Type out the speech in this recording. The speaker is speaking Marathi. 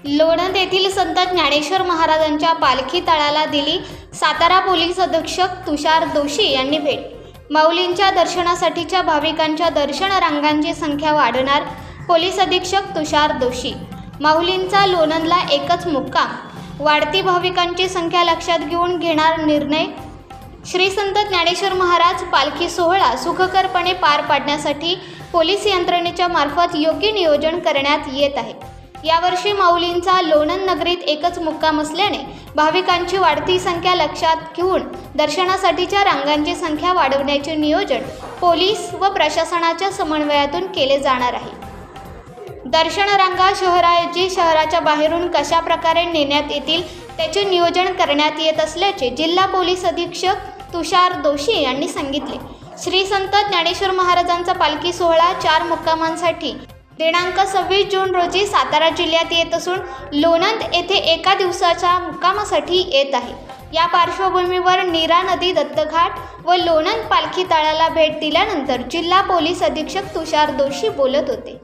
लोणंद येथील संत ज्ञानेश्वर महाराजांच्या पालखी तळाला दिली सातारा पोलीस अधीक्षक तुषार दोशी यांनी भेट. माऊलींच्या दर्शनासाठीच्या भाविकांच्या दर्शन रांगांची संख्या वाढवणार पोलीस अधीक्षक तुषार दोशी. माऊलींचा लोणंदला एकच मुक्काम, वाढती भाविकांची संख्या लक्षात घेऊन घेणार निर्णय. श्री संत ज्ञानेश्वर महाराज पालखी सोहळा सुखकरपणे पार पाडण्यासाठी पोलीस यंत्रणेच्या मार्फत योग्य नियोजन करण्यात येत आहे. यावर्षी माऊलींचा लोणंद नगरीत एकच मुक्काम असल्याने भाविकांची वाढती संख्या लक्षात घेऊन दर्शनासाठीच्या रांगांची संख्या वाढवण्याचे नियोजन पोलीस व प्रशासनाच्या समन्वयातून केले जाणार आहे. दर्शन रांगा शहराच्या बाहेरून कशा प्रकारे नेण्यात येतील त्याचे नियोजन करण्यात येत असल्याचे जिल्हा पोलीस अधीक्षक तुषार दोशी यांनी सांगितले. श्री संत ज्ञानेश्वर महाराजांचा पालखी सोहळा 4 मुक्कामांसाठी दिनांक 26 जून रोजी सातारा जिल्ह्यात येत असून लोणंद येथे एका दिवसाच्या मुक्कामासाठी येत आहे. या पार्श्वभूमीवर नीरा नदी दत्तघाट व लोणंद पालखी तळाला भेट दिल्यानंतर जिल्हा पोलीस अधीक्षक तुषार दोशी बोलत होते.